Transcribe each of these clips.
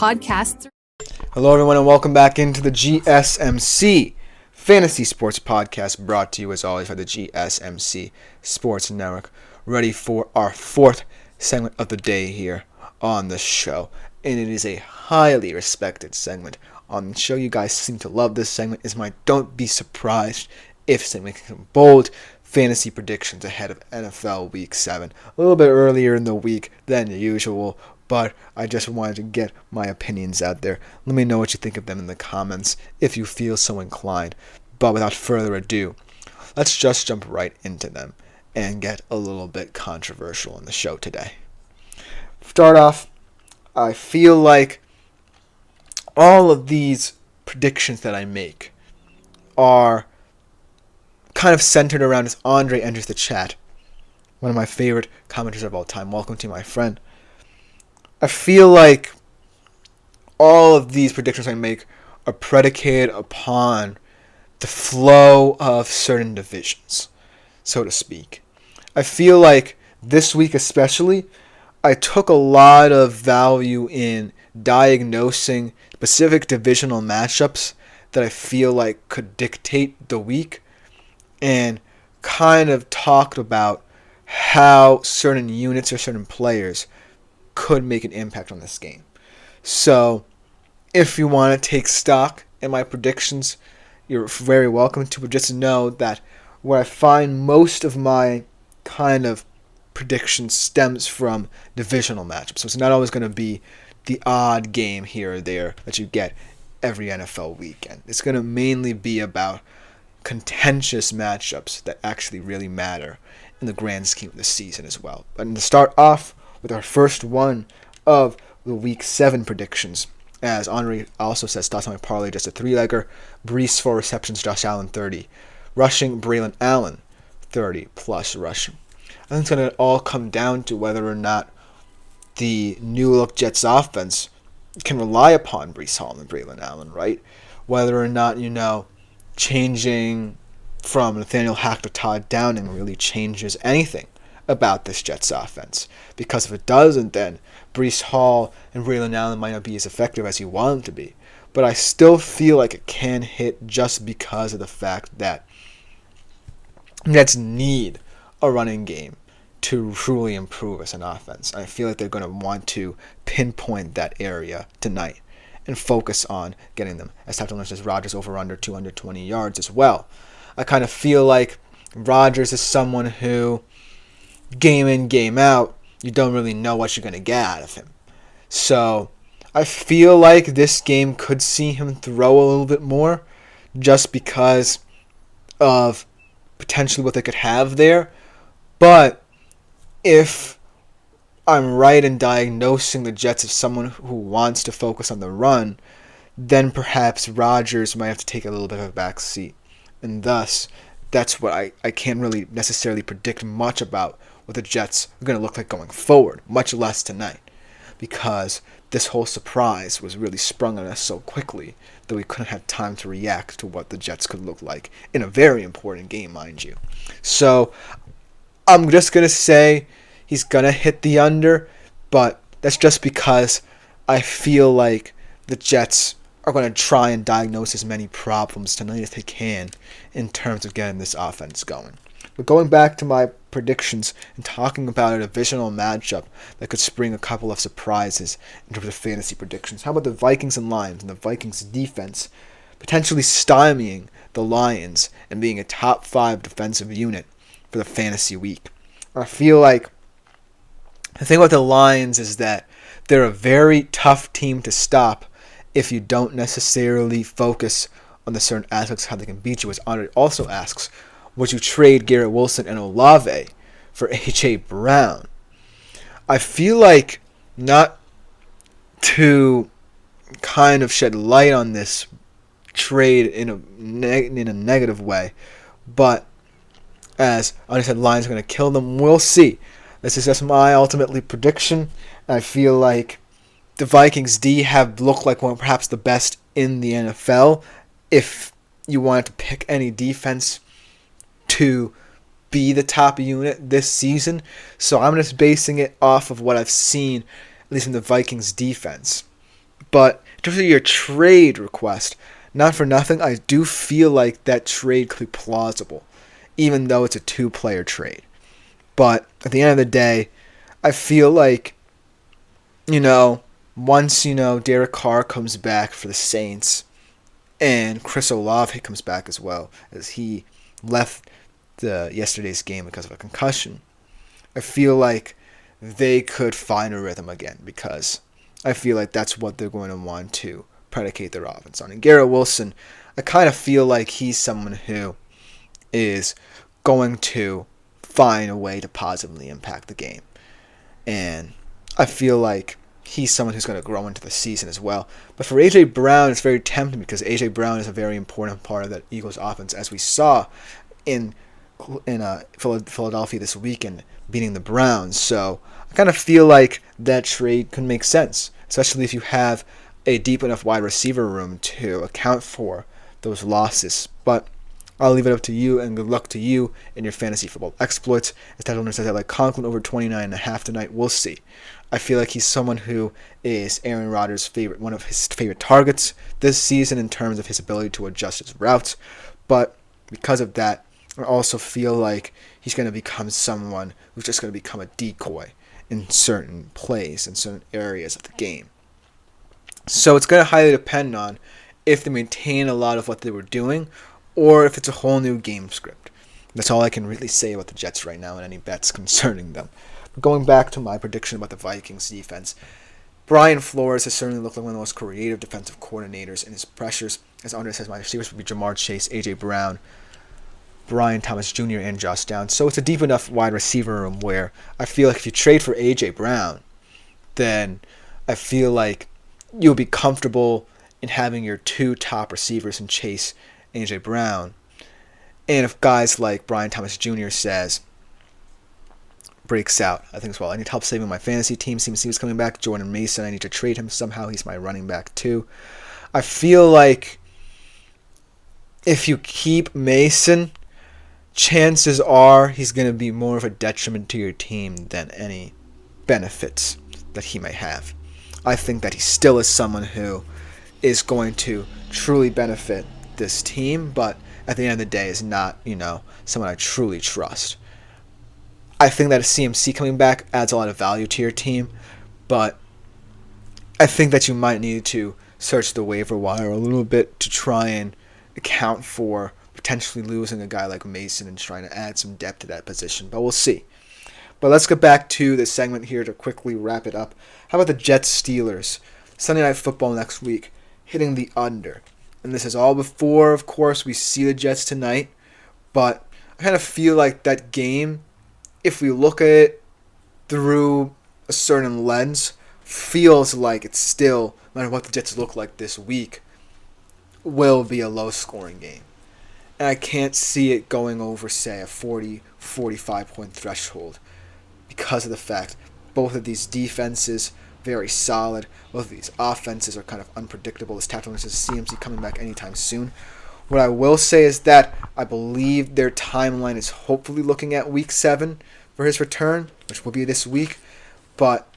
podcasts. Hello, everyone, and welcome back into the GSMC Fantasy Sports Podcast, brought to you as always by the GSMC Sports Network. Ready for our fourth segment of the day here on the show, and it is a highly respected segment on the show. You guys seem to love this segment. Is my don't be surprised if segment some bold fantasy predictions ahead of NFL Week 7. A little bit earlier in the week than usual, but I just wanted to get my opinions out there. Let me know what you think of them in the comments if you feel so inclined. But without further ado, let's just jump right into them and get a little bit controversial in the show today. Start off, I feel like all of these predictions that I make are kind of centered around as Andre enters the chat, one of my favorite commenters of all time. Welcome to my friend. I feel like all of these predictions I make are predicated upon the flow of certain divisions, so to speak. I feel like this week especially, I took a lot of value in diagnosing specific divisional matchups that I feel like could dictate the week, and kind of talked about how certain units or certain players could make an impact on this game. So if you want to take stock in my predictions, you're very welcome to, but just know that where I find most of my kind of predictions stems from divisional matchups. So it's not always going to be the odd game here or there that you get every NFL weekend. It's going to mainly be about contentious matchups that actually really matter in the grand scheme of the season as well. But to start off with our first one of the Week 7 predictions, as Henri also says, thoughts on my parlay, just a three-legger. Brees 4 receptions, Josh Allen 30. Rushing, Braylon Allen 30 plus rushing. I think it's going to all come down to whether or not the new-look Jets offense can rely upon Brees Hall and Braylon Allen, right? Whether or not, changing from Nathaniel Hack to Todd Downing really changes anything about this Jets offense. Because if it doesn't, then Brees Hall and Braylon Allen might not be as effective as you want them to be. But I still feel like it can hit just because of the fact that Jets need a running game to truly improve as an offense. I feel like they're going to want to pinpoint that area tonight and focus on getting them as touchdown as Rodgers over under 220 yards as well. I kind of feel like Rodgers is someone who, game in, game out, you don't really know what you're going to get out of him. So I feel like this game could see him throw a little bit more just because of potentially what they could have there. But if I'm right in diagnosing the Jets as someone who wants to focus on the run, then perhaps Rodgers might have to take a little bit of a back seat. And thus, that's what I can't really necessarily predict much about what the Jets are going to look like going forward, much less tonight, because this whole surprise was really sprung on us so quickly that we couldn't have time to react to what the Jets could look like in a very important game, mind you. So I'm just going to say he's going to hit the under, but that's just because I feel like the Jets are going to try and diagnose as many problems tonight as they can in terms of getting this offense going. But going back to my predictions and talking about a divisional matchup that could spring a couple of surprises in terms of fantasy predictions. How about the Vikings and Lions and the Vikings defense potentially stymieing the Lions and being a top 5 defensive unit for the fantasy week? I feel like the thing about the Lions is that they're a very tough team to stop if you don't necessarily focus on the certain aspects of how they can beat you. As Andre also asks, would you trade Garrett Wilson and Olave for A.J. Brown? I feel like, not to kind of shed light on this trade in a negative way, but as I said, Lions are going to kill them. We'll see. This is just my ultimately prediction. I feel like the Vikings D have looked like one perhaps the best in the NFL. If you wanted to pick any defense to be the top unit this season. So I'm just basing it off of what I've seen, at least in the Vikings defense. But in terms of your trade request, not for nothing, I do feel like that trade could be plausible, even though it's a 2-player trade. But at the end of the day, I feel like, once, Derek Carr comes back for the Saints and Chris Olave comes back as well, as he left yesterday's game because of a concussion, I feel like they could find a rhythm again, because I feel like that's what they're going to want to predicate their offense on. And Garrett Wilson, I kind of feel like he's someone who is going to find a way to positively impact the game. And I feel like he's someone who's going to grow into the season as well. But for A.J. Brown, it's very tempting, because A.J. Brown is a very important part of that Eagles offense, as we saw in Philadelphia this weekend, beating the Browns. So I kind of feel like that trade could make sense, especially if you have a deep enough wide receiver room to account for those losses. But I'll leave it up to you, and good luck to you in your fantasy football exploits. As title owner says, I like Conklin over 29.5 tonight. We'll see. I feel like he's someone who is Aaron Rodgers' one of his favorite targets this season in terms of his ability to adjust his routes. But because of that, I also feel like he's going to become someone who's just going to become a decoy in certain plays, in certain areas of the game. So it's going to highly depend on if they maintain a lot of what they were doing, or if it's a whole new game script. That's all I can really say about the Jets right now and any bets concerning them. But going back to my prediction about the Vikings defense, Brian Flores has certainly looked like one of the most creative defensive coordinators in his pressures. As Andre says, my receivers would be Jamar Chase, A.J. Brown, Brian Thomas Jr., and Josh Downs. So it's a deep enough wide receiver room where I feel like if you trade for A.J. Brown, then I feel like you'll be comfortable in having your 2 top receivers in Chase and A.J. Brown. And if guys like Brian Thomas Jr. breaks out, I think as well, I need help saving my fantasy team. CMC was coming back. Jordan Mason, I need to trade him somehow. He's my running back too. I feel like if you keep Mason, chances are he's going to be more of a detriment to your team than any benefits that he may have. I think that he still is someone who is going to truly benefit this team, but at the end of the day is not, someone I truly trust. I think that a CMC coming back adds a lot of value to your team, but I think that you might need to search the waiver wire a little bit to try and account for potentially losing a guy like Mason and trying to add some depth to that position, but we'll see. But let's get back to this segment here to quickly wrap it up. How about the Jets-Steelers? Sunday Night Football next week, hitting the under. And this is all before, of course, we see the Jets tonight. But I kind of feel like that game, if we look at it through a certain lens, feels like it's still, no matter what the Jets look like this week, will be a low-scoring game. And I can't see it going over, say, a 40-45 point threshold because of the fact both of these defenses very solid. Both of these offenses are kind of unpredictable. This tackle is CMC coming back anytime soon. What I will say is that I believe their timeline is hopefully looking at week 7 for his return, which will be this week. But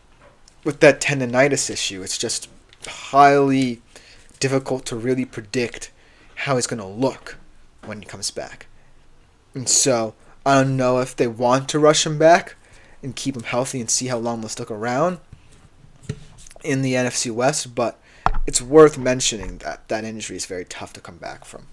with that tendonitis issue, it's just highly difficult to really predict how he's going to look when he comes back. And so I don't know if they want to rush him back and keep him healthy and see how long they'll stick around in the NFC West, but it's worth mentioning that that injury is very tough to come back from.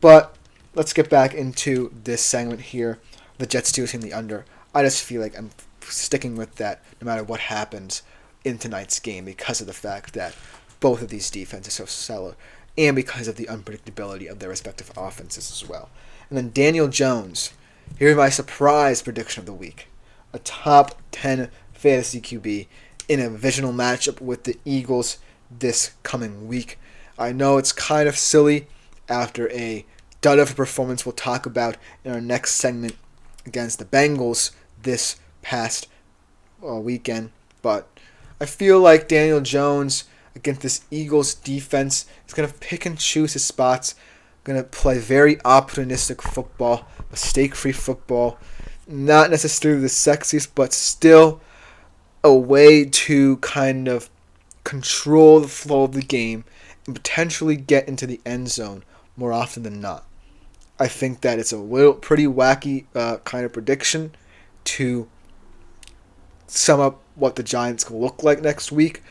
But let's get back into this segment here. The Jets Steelers in the under. I just feel like I'm sticking with that no matter what happens in tonight's game because of the fact that both of these defenses are so stellar and because of the unpredictability of their respective offenses as well. And then Daniel Jones. Here's my surprise prediction of the week. A top 10 fantasy QB in a divisional matchup with the Eagles this coming week. I know it's kind of silly after a dud of a performance we'll talk about in our next segment against the Bengals this past weekend, but I feel like Daniel Jones against this Eagles defense is going to pick and choose his spots, going to play very opportunistic football, mistake-free football, not necessarily the sexiest, but still a way to kind of control the flow of the game and potentially get into the end zone more often than not. I think that it's a pretty wacky kind of prediction to sum up what the Giants will look like next week,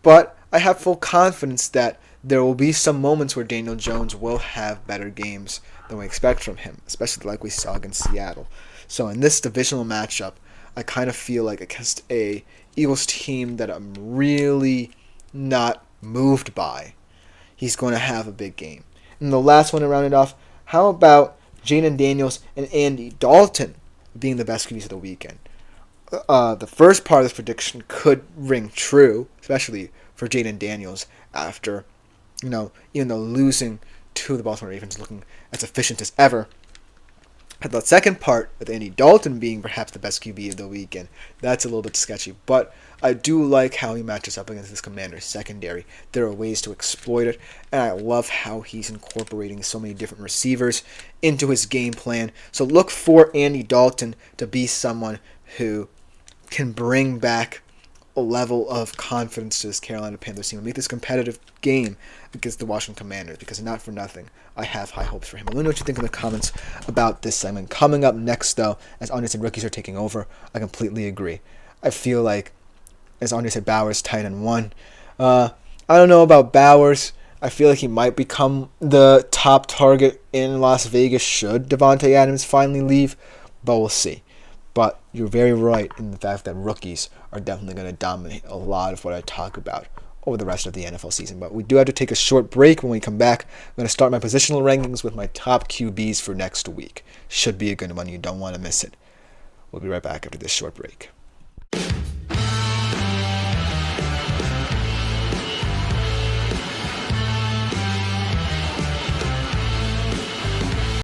but I have full confidence that there will be some moments where Daniel Jones will have better games than we expect from him, especially like we saw against Seattle. So in this divisional matchup, I kind of feel like against a Eagles team that I'm really not moved by, he's going to have a big game. And the last one to round it off, how about Jaden Daniels and Andy Dalton being the best QBs of the weekend? The first part of this prediction could ring true, especially for Jaden Daniels after, even though losing to the Baltimore Ravens looking as efficient as ever. But the second part, with Andy Dalton being perhaps the best QB of the weekend, that's a little bit sketchy. But I do like how he matches up against this Commanders secondary. There are ways to exploit it, and I love how he's incorporating so many different receivers into his game plan. So look for Andy Dalton to be someone who can bring back a level of confidence to this Carolina Panthers team and make this competitive game against the Washington Commanders, because not for nothing, I have high hopes for him. Let me know what you think in the comments about this segment. Coming up next, though, as Andre said, rookies are taking over. I completely agree. I feel like, as Andre said, Bowers tight end 1. I don't know about Bowers. I feel like he might become the top target in Las Vegas should Devontae Adams finally leave, but we'll see. But you're very right in the fact that rookies are definitely going to dominate a lot of what I talk about over the rest of the NFL season. But we do have to take a short break. When we come back, I'm going to start my positional rankings with my top QBs for next week. Should be a good one. You don't want to miss it. We'll be right back after this short break.